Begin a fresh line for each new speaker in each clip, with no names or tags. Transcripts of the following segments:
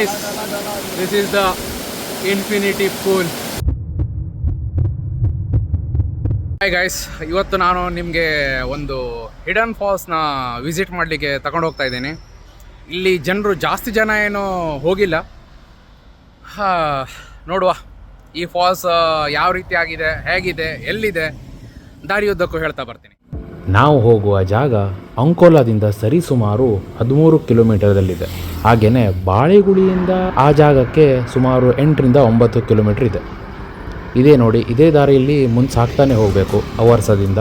guys, this is the infinity pool. Hi guys, ಇವತ್ತು ನಾನು ನಿಮಗೆ ಒಂದು ಹಿಡನ್ ಫಾಲ್ಸ್ನ ವಿಸಿಟ್ ಮಾಡಲಿಕ್ಕೆ ತಗೊಂಡು ಹೋಗ್ತಾ ಇದ್ದೀನಿ. ಇಲ್ಲಿ ಜಾಸ್ತಿ ಜನ ಏನೂ ಹೋಗಿಲ್ಲ. ನೋಡುವ ಈ ಫಾಲ್ಸ್ ಯಾವ ರೀತಿ ಆಗಿದೆ, ಹೇಗಿದೆ, ಎಲ್ಲಿದೆ, ದಾರಿಯುದ್ದಕ್ಕೂ ಹೇಳ್ತಾ ಬರ್ತೀನಿ.
ನಾವು ಹೋಗುವ ಜಾಗ ಅಂಕೋಲಾದಿಂದ ಸರಿಸುಮಾರು 13 ಕಿಲೋಮೀಟರ್ದಲ್ಲಿದೆ. ಹಾಗೆಯೇ ಬಾಳೆಗುಳಿಯಿಂದ ಆ ಜಾಗಕ್ಕೆ ಸುಮಾರು 8ರಿಂದ 9 ಕಿಲೋಮೀಟರ್ ಇದೆ. ಇದೇ ನೋಡಿ, ಇದೇ ದಾರಿಯಲ್ಲಿ ಮುಂದೆ ಸಾಕ್ತಾನೆ ಹೋಗಬೇಕು ಅವರ್ಸದಿಂದ.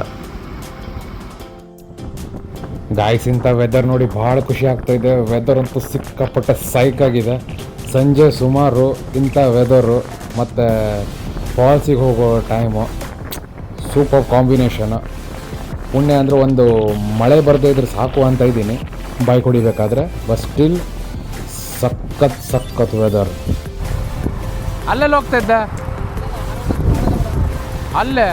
ಗಾಯ್ಸ್, ಇಂಥ ವೆದರ್ ನೋಡಿ ಭಾಳ ಖುಷಿ ಆಗ್ತಾಯಿದೆ. ವೆದರ್ ಅಂತೂ ಸಿಕ್ಕಾಪಟ್ಟೆ ಸೈಕಾಗಿದೆ. ಸಂಜೆ ಸುಮಾರು ಇಂಥ ವೆದರು ಮತ್ತು ಫಾಲ್ಸಿಗೆ ಹೋಗೋ ಟೈಮು ಸೂಪರ್ ಕಾಂಬಿನೇಷನು. ಪುಣ್ಯ ಅಂದರೆ ಒಂದು ಮಳೆ ಬರದೇ ಇದ್ರೆ ಸಾಕು ಅಂತ ಇದ್ದೀನಿ ಬೈಕ್ ಹೊಡಿಬೇಕಾದ್ರೆ. ಬಟ್ ಸ್ಟಿಲ್ ಸಖತ್ ವೆದರ್.
ಅಲ್ಲೆಲ್ಲ ಹೋಗ್ತಾ ಇದ್ದ, ಅಲ್ಲೇ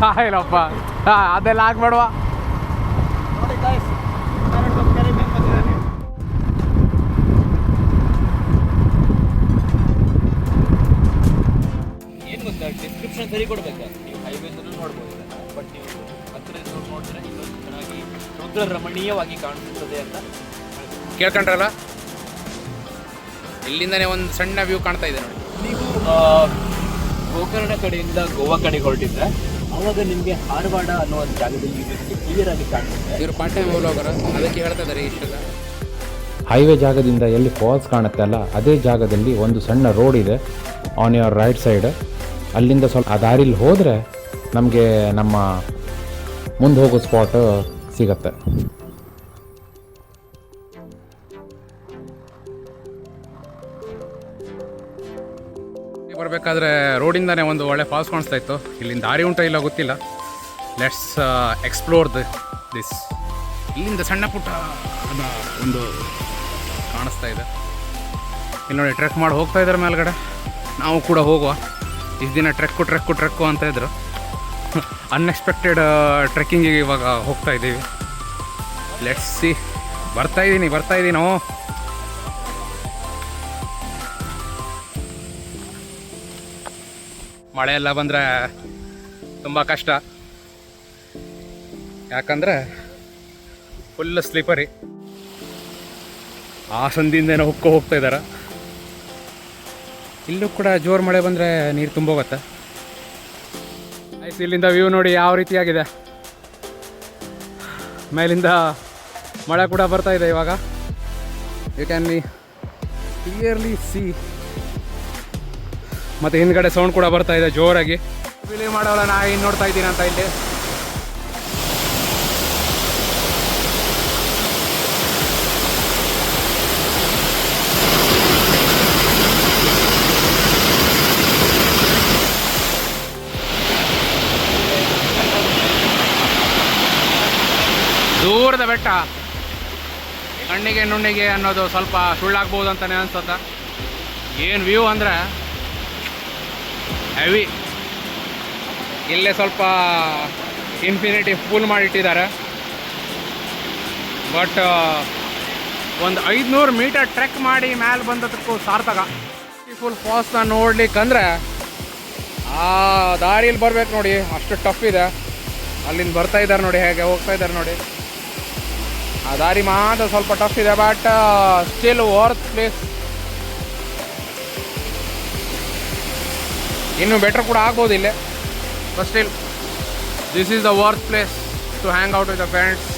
ಸಾಯಿಲಪ್ಪ, ಅದೆಲ್ಲ ಆಗ್ಬೇಡವಾ.
ಏನು ಗೊತ್ತಾ, ಡಿಸ್ಕ್ರಿಪ್ಷನ್ ಸರಿ ಕೊಡ್ಬೇಕಾ, ನೀವು ಹೈವೇದಲ್ಲೂ ನೋಡ್ಬೋದು, ಬಟ್ ನೀವು ಹತ್ತಿರದಿಂದ ನೋಡಿದ್ರೆ ಇನ್ನೊಂದು ಚೆನ್ನಾಗಿ ರುದ್ರ ರಮಣೀಯವಾಗಿ ಕಾಣಿಸುತ್ತದೆ ಅಂತ
ಕೇಳ್ಕೊಂಡ್ರಲ್ಲ. ಇಲ್ಲಿಂದನೇ ಒಂದು ಸಣ್ಣ ವ್ಯೂ ಕಾಣ್ತಾ ಇದೆ ನೋಡಿ.
ನೀವು ಗೋಕರ್ಣ ಕಡೆಯಿಂದ ಗೋವಾ ಕಡೆಗೆ ಹೊರಟಿದ್ರೆ ಆವಾಗ ನಿಮಗೆ ಹಾರವಾಡ ಅನ್ನೋ ಒಂದು ಜಾಗದಲ್ಲಿ ಕ್ಲಿಯರ್ ಆಗಿ ಕಾಣಿಸುತ್ತೆ.
ಇವರು ಪಾರ್ಟ್ ಟೈಮ್ ಹೋಗೋರ, ಅದಕ್ಕೆ ಹೇಳ್ತಾ ಇದ್ದಾರೆ ಇಷ್ಟೆಲ್ಲ.
ಹೈವೇ ಜಾಗದಿಂದ ಎಲ್ಲಿ ಫಾಲ್ಸ್ ಕಾಣುತ್ತೆ ಅಲ್ಲ, ಅದೇ ಜಾಗದಲ್ಲಿ ಒಂದು ಸಣ್ಣ ರೋಡ್ ಇದೆ ಆನ್ ಯುವರ್ ರೈಟ್ ಸೈಡ್. ಅಲ್ಲಿಂದ ಸ್ವಲ್ಪ ಆ ದಾರಿಲಿ ಹೋದರೆ ನಮಗೆ ನಮ್ಮ ಮುಂದೆ ಹೋಗೋ ಸ್ಪಾಟ್ ಸಿಗತ್ತೆ.
ಬರಬೇಕಾದ್ರೆ ರೋಡಿಂದಾನೇ ಒಂದು ಒಳ್ಳೆ ಫಾಲ್ಸ್ ಕಾಣಿಸ್ತಾ ಇತ್ತು. ಇಲ್ಲಿಂದ ದಾರಿ ಉಂಟೋ ಇಲ್ಲ ಗೊತ್ತಿಲ್ಲ. Let's explore this. ಇಲ್ಲಿಂದ ಸಣ್ಣ ಪುಟ್ಟ ಒಂದು ಕಾಣಿಸ್ತಾ ಇದೆ. ಇಲ್ಲಿ ನೋಡಿ, ಟ್ರೆಕ್ ಮಾಡಿ ಹೋಗ್ತಾ ಇದ್ದಾರೆ ಮೇಲ್ಗಡೆ. ನಾವು ಕೂಡ ಹೋಗುವ. ಇಷ್ಟು ದಿನ ಟ್ರೆಕ್ಕು ಅಂತ ಇದ್ರು. ಅನ್ಎಕ್ಸ್ಪೆಕ್ಟೆಡ್ ಟ್ರೆಕ್ಕಿಂಗಿಗೆ ಇವಾಗ ಹೋಗ್ತಾ ಇದ್ದೀವಿ. Let's see. ಬರ್ತಾ ಇದ್ದೀನಿ ನಾವು. ಮಳೆ ಎಲ್ಲ ಬಂದರೆ ತುಂಬ ಕಷ್ಟ, ಯಾಕಂದರೆ ಫುಲ್ ಸ್ಲಿಪರಿ. ಆ ಸಂದಿಂದೇನೋ ಹೋಗ್ತಾ ಇದ್ದಾರೆ. ಇಲ್ಲೂ ಕೂಡ ಜೋರು ಮಳೆ ಬಂದರೆ ನೀರು ತುಂಬೋಗುತ್ತೆ. ಇಲ್ಲಿಂದ ವ್ಯೂ ನೋಡಿ ಯಾವ ರೀತಿಯಾಗಿದೆ. ಮೇಲಿಂದ ಮಳೆ ಕೂಡ ಬರ್ತಾ ಇದೆ ಇವಾಗ. You can clearly see. ಮತ್ತು ಹಿಂದ್ಗಡೆ ಸೌಂಡ್ ಕೂಡ ಬರ್ತಾ ಇದೆ ಜೋರಾಗಿ. ಬಿಲೀವ್ ಮಾಡೋಲ್ಲ, ನಾ ಏನು ನೋಡ್ತಾ ಇದ್ದೀನಿ ಅಂತ. ಇಲ್ಲಿ ದೂರದ ಬೆಟ್ಟ, ಕಣ್ಣಿಗೆ ನುಣ್ಣಿಗೆ ಅನ್ನೋದು ಸ್ವಲ್ಪ ಸುಳ್ಳಾಗ್ಬೋದು ಅಂತಲೇ ಅನ್ಸುತ್ತೆ. ಏನು ವ್ಯೂ ಅಂದರೆ ಹೆವಿ. ಇಲ್ಲೇ ಸ್ವಲ್ಪ ಇನ್ಫಿನಿಟಿ ಫುಲ್ ಮಾಡಿಟ್ಟಿದ್ದಾರೆ. ಬಟ್ ಒಂದು 500 ಮೀಟರ್ ಟ್ರೆಕ್ ಮಾಡಿ ಮೇಲೆ ಬಂದದಕ್ಕೂ ಸಾರ್ಥಕ. ಫುಲ್ ಫಾಲ್ಸ್ನ ನೋಡ್ಲಿಕ್ಕಂದ್ರೆ ಆ ದಾರಿಯಲ್ಲಿ ಬರ್ಬೇಕು ನೋಡಿ, ಅಷ್ಟು ಟಫ್ ಇದೆ. ಅಲ್ಲಿಂದ ಬರ್ತಾ ಇದ್ದಾರೆ ನೋಡಿ, ಹೇಗೆ ಹೋಗ್ತಾ ಇದ್ದಾರೆ ನೋಡಿ. ಆ ದಾರಿ ಮಾತ್ರ ಸ್ವಲ್ಪ ಟಫ್ ಇದೆ, ಬಟ್ ಸ್ಟಿಲ್ ವರ್ತ್ ಪ್ಲೇಸ್. ಇನ್ನೂ ಬೆಟರ್ ಕೂಡ ಆಗ್ಬೋದು ಇಲ್ಲೇ. But still this is the worth place to hang out with the friends.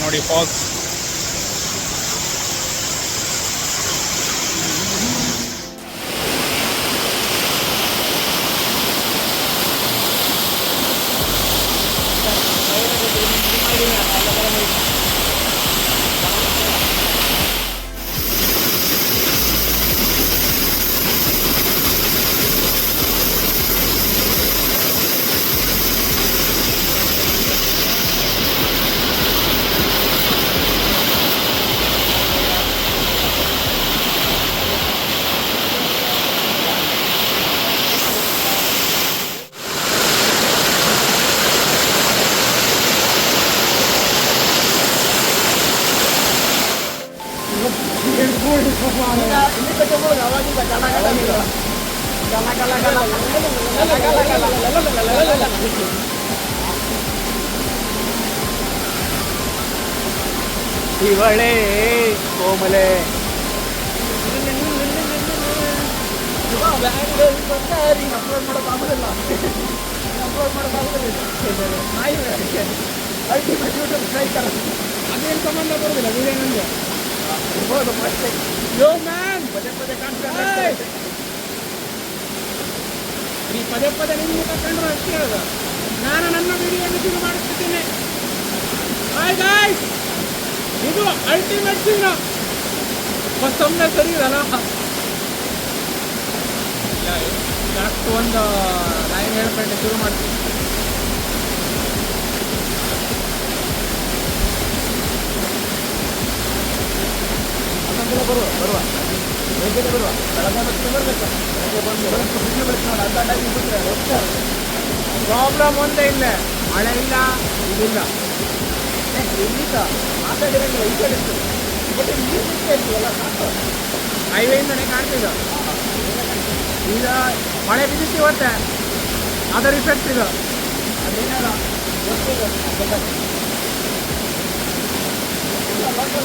ನೋಡಿ ಫಾಲ್ಸ್.
ಇವಳೆ ಕೋಮಲೆ
ಅದೇನು ಸಂಬಂಧ ಬರೋದಿಲ್ಲ ವಿಡಿಯೋ ನನಗೆ ಪದೇ ಪದೇ ಕಾಣ್ತಾರೆ. ಈ ಪದೇ ಪದೇ ನಿಮ್ಗೆ ಕಂಡ್ರೆ ಅಷ್ಟೇ ಹೇಳೋದು. ನಾನು ನನ್ನ ವಿಡಿಯೋವನ್ನು ಶುರು ಮಾಡುತ್ತಿದ್ದೇನೆ. ಹಾಯ್ ಗಾಯ್ಸ್, ಇದು ಅಲ್ಟಿಮೇಟ್ ಸೀನ್. ಮತ್ತೊಮ್ಮೆ ಸರಿ ಇರಲ್ಲ, ಕರೆಕ್ಟ್ ಒಂದು ಲೈನ್ ಹೇಳ್ಕೊಂಡು ಶುರು ಮಾಡ್ತೀನಿ. ಬರುವ ಬೇಗನೆ ಬರುವ ಬೆಳಗ್ಗೆ ಬರಬೇಕು. ಪ್ರಾಬ್ಲಮ್ ಒಂದೇ ಇಲ್ಲ, ಮಳೆ ಇಲ್ಲ, ಇದಿಲ್ಲ. ಹೈವೇಯಿಂದನೇ ಕಾಣ್ತಿದ್ದು. ಈಗ ಮಳೆ ಬಿದ್ದಿತ್ತು ಇವತ್ತೆ, ಅದರ ಇಫೆಕ್ಟ್ ಇದು.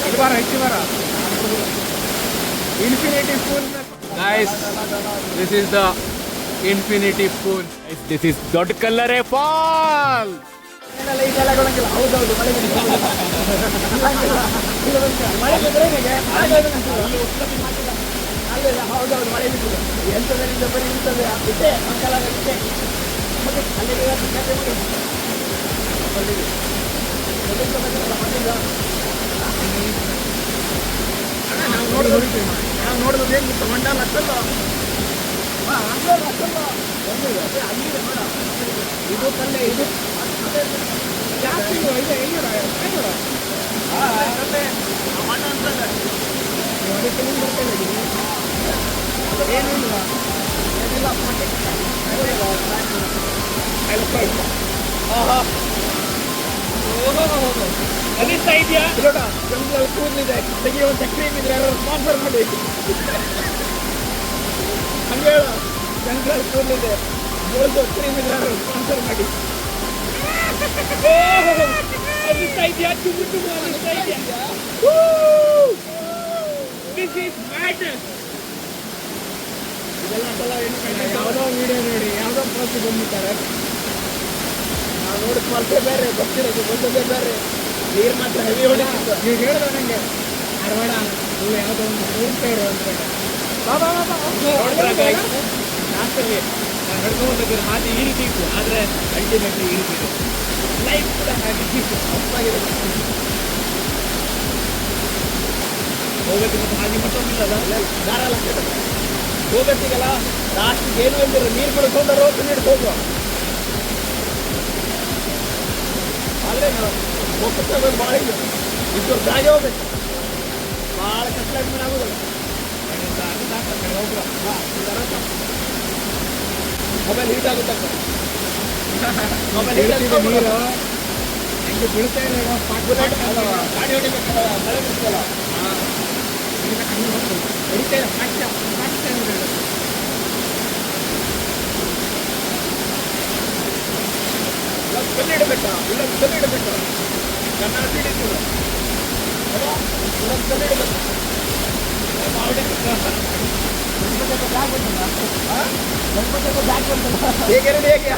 ಇದು ಬಾರ ಹೆಚ್ಚು ಬಾರ infinity pool.
Guys, this is the infinity pool. This is ದೊಡ್ಡ ಕಲ್ಲರೆ ಫಾಲ್.
ಹೌದೌದು, ಮಳೆ ಹೌದೌದು, ಮಳೆ ಬಿಟ್ಟಿದೆ. ಎಂಥದರಿಂದ ಬರೀ ಇಂಥದ್ದು ಬಿಟ್ಟೆ ಮಕ್ಕಳ ಬಿಟ್ಟೆ ನಾವು ನೋಡೋದು ಹೇಗಿತ್ತು ಮಂಡ ಲಕ್ಷಲ್ಲ ಇದು ಕಲ್ಲೆ, ಇದು ಜಾಸ್ತಿ ಇದೆ. ಮಣ್ಣು ಅಂತಂದ್ರೆ ಏನಿಲ್ಲ, ಅನಿಸ್ತಾ ಇದೆಯಾ? ಗಂಗಲ್ ಕೂದಲಿದೆ, ತೆಗಿಯುವಂಥ ಕ್ರೀಮ್ ಇದ್ರೆ ಯಾರು ಸ್ಪಾನ್ಸರ್ ಮಾಡಿ. ಹಂಗೆ ಹೇಳ, ಗಂಗಲ್ ಕೂದಲಿದೆ, ಗೋಲ್ಡ್ ಕ್ರೀಮ್ ಇದ್ರೆ ಯಾರು ಸ್ಪಾನ್ಸರ್ ಮಾಡಿ. ಅನಿಸ್ತಾ ಇದೆಯಾ? ಚುಮ್ಮು ಚುಮ್ಮು ಅನಿಸ್ತಾ ಇದೆಯಾ? This is madness. ಇದೆಲ್ಲ ಯಾವುದೋ ವಿಡಿಯೋ ನೋಡಿ ಯಾವುದೋ ಪೋಸ್ಟ್ ಬಂದ್ಬಿಟ್ಟಾರೆ. ನಾವು ನೋಡಿದ ಮಲ್ಪೆ ಬೇರೆ, ಬರ್ತಿರೋದು ಬಂದದೇ ಬೇರೆ. ನೀರು ಮಾತ್ರ ಹೆವಿ ಹೊಡಿತಿತ್ತು. ನೀವು ಹೇಳಿದ ನನಗೆ ಧಾರವಾಡ ನೀವು ಯಾವುದೋ ಒಂದು ಊರ್ ಸೈಡು ಅಂದ್ಕೊಂಡೆ. ಬಾಬಾ ಲಾಸ್ಟಲ್ಲಿ ನಡ್ಕೊಂಡ್ಬಂದಿರೋ ಹಾದಿ ಈ ರೀತಿ ಇತ್ತು, ಆದರೆ ಅಲ್ಟಿಮೇಟ್ಲಿ ಈ ರೀತಿ ಇದೆ. ಲೈಫ್ ಕೂಡ ಹಾಗೆ ತಪ್ಪಾಗಿದೆ. ಹೋಗೋದಕ್ಕೆ ಹಾಗೆ ಮತ್ತೊಂದಿಲ್ಲ, ದಾರ ಹೋಗೋತ್ತಿಗೆಲ್ಲ ಲಾಸ್ಟಿಗೆ ಏನು ಇಲ್ದಿರೋ ನೀರು ಕಳ್ಕೊಂಡು ರೋಡ್ ಹಿಡ್ಕೊಂಡು. ಆದರೆ ಹೋಗ್ತಾ ಭಾಳ ಇಲ್ಲ, ಇದ್ದು ಜಾಗ ಹೋಗ್ಬೇಕು, ಭಾಳ ಕಷ್ಟ ಆದ್ಮೇಲೆ ಆಗೋದಿಲ್ಲ. ಮೊಬೈಲ್ ಹೀಟ್ ಆಗುತ್ತೆ, ಮೊಬೈಲ್ ಹೀಟ್ ಆಗುತ್ತೆ. ನೀರು ಹೆಂಗೆ ಬೀಳ್ತಾ ಇಲ್ಲ, ಗಾಡಿ ಹೊಡಿಬೇಕಲ್ಲ, ಮಳೆ ಬಿಡ್ತಲ್ಲ, ಹೊಡಿತಾ ಇಲ್ಲ, ಕಲ್ಲು ಇಡಬೇಕಾ? ಇಲ್ಲ ಕಲ್ಲು ಇಡಬೇಕಾ? ಕನ್ನಡ ಹಿಡಿತೀವಿ, ಕಲ್ಲು ಇಡಬೇಕು. ಹೇಗೆ ರೆಡಿ ಹೇಗೆ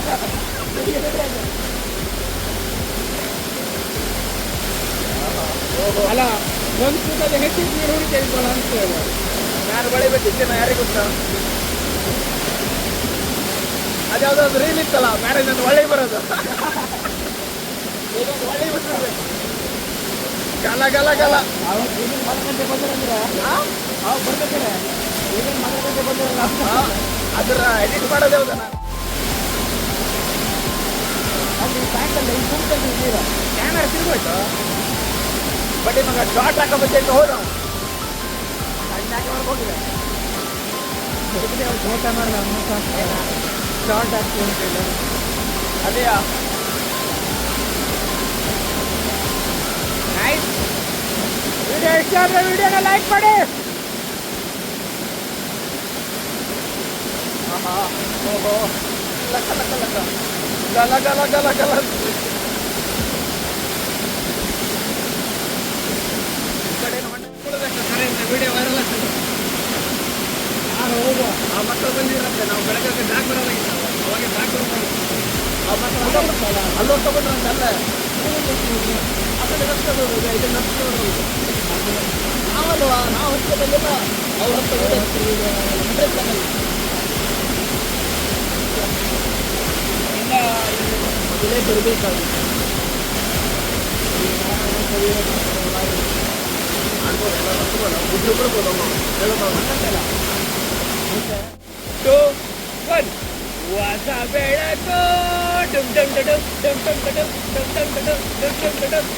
ಅಲ್ಲ ಒಂದು ಕೂಟದ ಹೆಚ್ಚು ನೀರು ಹುಡುಕಿಕೊಳ್ಳ ಅನ್ಸ್ತೇವೆ.
ಯಾರು ಬೆಳಿಬೇಕಿತ್ತು ಯಾರಿಗೆ ಗೊತ್ತಾ? ಅದ್ಯಾವುದಾದ್ರು ರೀಲ್ ಇತ್ತಲ್ಲ, ಮ್ಯಾರೇಜ್ ಅಂತ ಒಳ್ಳೆ ಬರೋದು. ಇದೊಂದು ಒಳ್ಳೆ ಬರ್ತದೆ. ಗಲ ಗಲ ಗಲ.
ಅವತ್ತು ಇದನ್ನ 10 ಗಂಟೆ ಬಂದ್ರಂದ್ರೆ ಅವಾಗ ಬರ್ಬೇಕಾರೆ ಇದನ್ನ 10 ಗಂಟೆ ಬಂದಿರಲ್ಲ.
ಅದರ ಎಡಿಟ್ ಮಾಡೋದೇ ಹೌದಾ?
ಅಲ್ಲಿ ಸಾಯಂಕಾಲ ಈ ಕೂಟಲ್ಲಿ ನೀರು
ಕ್ಯಾಮರಾ ತಿರ್ಗೋಯ್ತು. ಬಟ್ ಇವಾಗ ಶಾರ್ಟ್ ಹಾಕೋಬೇಕು ಅಂತ ಹೋದ
ಸಣ್ಣ ಹಾಕಿ ಹೋಗಿದೆ. ಊಟ ಮಾಡಿದ ಶಾರ್ಟ್ ಹಾಕ್ತೀವಿ ಅಂತ ಹೇಳಿ
ಅದೇಯಾ
ನೈಸ್. ವಿಡಿಯೋ ಇಷ್ಟ ಆದರೆ ವಿಡಿಯೋನ ಲೈಕ್ ಮಾಡಿ.
ಓಹೋ ಲಕ್ಕ ಲಕ್ಕ ಲಕ್ಕ ಗಲ ಗಲ ಗಲ ಗಲ. ಈ ಕಡೆ ವಿಡಿಯೋ ವೈರಲ್ ಆಗ್ತದೆ.
ನಾನು ಹೋಗುವ
ಆ ಮಕ್ಕಳು ಬಂದಿರಂತೆ, ನಾವು ಬೆಳಗ್ಗೆ ಬ್ಯಾಗ್ ಬರೋದಾಗಿತ್ತು, ಅವಾಗ ಬ್ಯಾಗ್ ಬರೋದು ಆ ಮಕ್ಕಳು ಅಲ್ಲೋಗಿ ತಗೊಂಡ್ರಂತೆ. ಅಲ್ಲ ಆ ಕಡೆ ನಡ್ಸ್ಕೊಂಡು ಇದು ನಡ್ಸ್ಕೊಂಡು ನಾವಲ್ವಾ, ನಾವು ಹತ್ತದಲ್ಲೆಲ್ಲ ಅವ್ರು ಇನ್ನ ಮೊದಲೇ ಬರಬೇಕಾಗುತ್ತೆ. ಮಾಡ್ಬೋದು, ಎಲ್ಲ ಬರ್ಬೋದು, ಬುದ್ಧಿ ಬಿಡ್ಬೋದು. ಹೇಳೋದು 2, 1 ಹೊಸ ಬೆಳಕು ಡುಮ್ ಡುಮ್ ಡುಮ್ ಡುಮ್ ಡುಮ್ ಡುಮ್ ಡುಮ್ ಡುಮ್ ಡುಮ್ ಡುಮ್ ಡುಮ್ ಡುಮ್.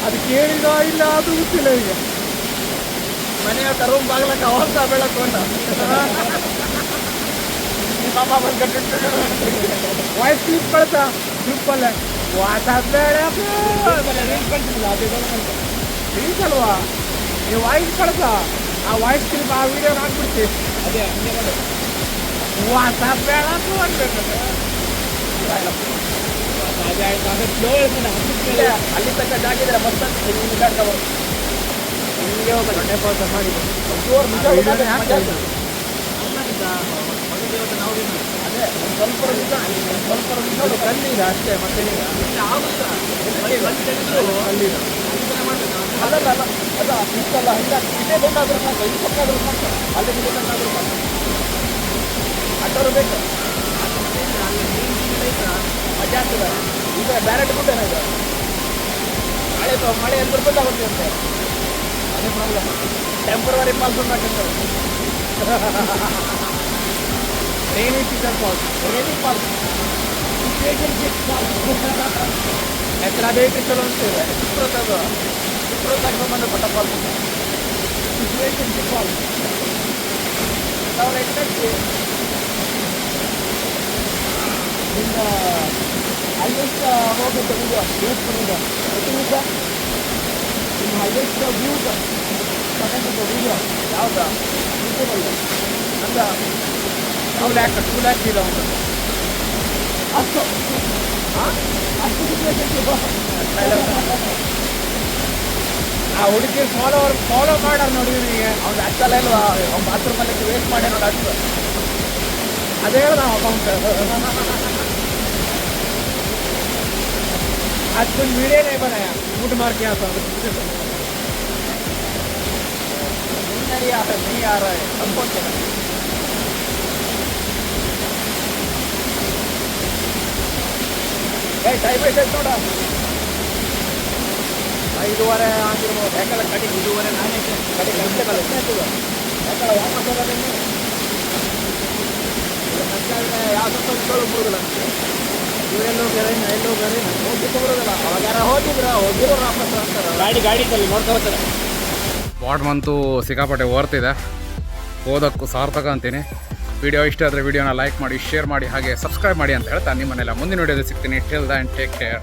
ಅದು ಕೇಳಿದ ಇಲ್ಲ ಅದು ಗೊತ್ತಿಲ್ಲ ಈಗ.
ಮನೆಯ ರೂಮ್ ಬಾಗ್ಲಕ್ಕ ಹೊಸ ಬೆಳಕು ಅಂತ ಪಾಪ ಬಂದ್ಕೊಂಡು
ವಾಯ್ಸ್ ಕ್ಲಿಪ್ ಕಳ್ತಾ ಗ್ರೂಪಲ್ಲೇ ಹೊಸ ಬೆಳಕು
ಕಳ್ಸಿಲ್ಲ. ಅದು
ರೀಲ್ಸ್ ಅಲ್ವಾ, ನೀವು ವಾಯ್ಸ್ ಕಳ್ಸ, ಆ ವಾಯ್ಸ್ ಕ್ಲಿಪ್ ಆ ವಿಡಿಯೋ ಹಾಕ್ಬಿಡ್ತೀವಿ.
ಅದೇ ಹಂಗೆ ಮಾಡಿ
ಹೊಸ ಬೆಳಕು ಅನ್ಬೇಕು.
ಅಲ್ಲಿ ತನಕ ಜಾಗ ಇದ್ರೆ ಮಸ್ತ್ ಹಿಂಗೆ ಕಾಡ್ಕೋಬೋದು.
ಹಿಂಗೆ ಹೋಗೋದು ಹೊಟ್ಟೆ ಪಾಸ ಮಾಡಿ
ಜೋರು ನಿಜ
ಆ
ಮಜಾ
ವಿಡಿಯೋನೇ
ಆಗ್ತದೆ.
ಹಾಕ್ತೀವಿ.
ಅದೇ ಸ್ವಲ್ಪ ನಿಜ, ಸ್ವಲ್ಪ ನಿಜ
ಕಲ್ಲಿದೆ ಅಷ್ಟೇ, ಮತ್ತೇನಿಲ್ಲ. ಕಲ್ಲಿದೆ
ಅಲ್ಲಲ್ಲ ಅಲ್ಲ ಅದ ಇಷ್ಟಲ್ಲ ಹಿಂಗ ಇದೇ ಬೇಕಾದ್ರೂ ಸಾಕು, ಈ ಪಕ್ಕಾದ್ರೂ ಸಾಕು, ಅಲ್ಲಿ ಬೇಕಾದ್ರೂ ಸಾಕು. ಅಡ್ಡವರು ಬೇಕು ಮಜಾ ಆಗ್ತದೆ. ಈಗ ಡೈರೆಕ್ಟ್ ಬಿಟ್ಟೇನ ಇದು ಮಳೆ ಎಲ್ಲಿ ಬರ್ಬೇಕಾಗುತ್ತೆ ಅಂತೆ. ಅದೇ ಪ್ರಾಬ್ಲಮ್. ಟೆಂಪರರಿ ಪಾಲ್ಸ್ ಬೇಕಂತಾರೆ.
Rainy season falls,
rainy falls, situation falls
ಎತ್ತರ ಬೇಕು ಚಲೋ ಅನ್ಸ್ತೇವೆ.
ಚಿತ್ರದಾಗ ಸಂಬಂಧಪಟ್ಟ ಪಾಲ್ಸ್ ಸಿಚುವೇಶನ್ ಪಾಲ್ಸ್. ನಾವು ಎಕ್ಸಾಕ್ಟ್ಲಿ ನಿನ್ನ ಹೈಯೆಸ್ಟ್ ಹೋಗುತ್ತೆ ವಿಡಿಯೋ ಯೂಸ್ ಬಂದಿದೆ ಪ್ರತಿನಿತ್ಯ. ನಿಮ್ಮ ಹೈಯೆಸ್ಟ್ ವ್ಯೂಸ್ ತಗೊಂಡಿದ್ದ ವಿಡಿಯೋ ಯಾವುದಾ ಯೂಟ್ಯೂಬಲ್ಲಿ ಅಂದ
2 ಲ್ಯಾಕ್ ಇದೆ ಒಂದು.
ಅಷ್ಟು ಅಷ್ಟು ಸಿಚುವೇಶನ್
ಆ ಹುಡುಗಿ ಫಾಲೋ ಮಾಡಾರ ನೋಡಿ ನಿಮಗೆ.
ಅವ್ನು ಹಚ್ಚಲ್ಲ ಇಲ್ವಾ, ಅವ್ನು ಬಾತ್ರೂಮಲ್ಲಿ ವೇಸ್ಟ್ ಮಾಡಿ ನೋಡಿ ಅಷ್ಟು.
ಅದೇ ಹೇಳ ನಾವು ಅಕೌಂಟ್ ಅದು ವಿಡಿಯೋ नहीं बनाया, फूट मार के आता
नहीं आ रहा है हमको क्या. ಟೈಮ್ ಐತೆ ನೋಡ, 5:30 ಆಗಿರ್ಬೋದು. ಯಾಕಂದ್ರೆ ಕಡೆ 5:30 ನಾನೇ ಕಡೆ ಗಂಟೆಗಳು ಎಷ್ಟಾಗ್ತದೆ. ಯಾಕಂದ್ರೆ ವಾಪಸ್ ಹೋಗೋದೇನು ಯಾವ ಸ್ವಲ್ಪ ಬರೋದಿಲ್ಲ.
ಇವರೆಲ್ಲೋ ಬೇರೆ ಎಲ್ಲೋ ಬೇರೆ
ಹೋಗ್ಲಿಕ್ಕೆ ಬರೋದಿಲ್ಲ. ಅವಾಗ ಯಾರು ಹೋಗಿರೋ ವಾಪಸ್ ಅಂತಾರೆ. ಗಾಡಿ ನೋಡ್ಕೊಳ್ತಾರೆ.
ಬಾಟ್ ಅಂತೂ ಸಿಕ್ಕಾಪಟ್ಟೆ ವರ್ತಿದೆ, ಓದೋಕ್ಕೂ ಸಾರ್ಥಕ ಅಂತೀನಿ. ವಿಡಿಯೋ ಇಷ್ಟ ಆದರೆ ವಿಡಿಯೋನ ಲೈಕ್ ಮಾಡಿ, ಶೇರ್ ಮಾಡಿ, ಹಾಗೆ ಸಬ್ಸ್ಕ್ರೈಬ್ ಮಾಡಿ ಅಂತ ಹೇಳ್ತಾ ನಿಮ್ಮನ್ನೆಲ್ಲ ಮುಂದಿನ ವಿಡಿಯೋದಲ್ಲಿ ಸಿಗ್ತೀನಿ. Till then take care.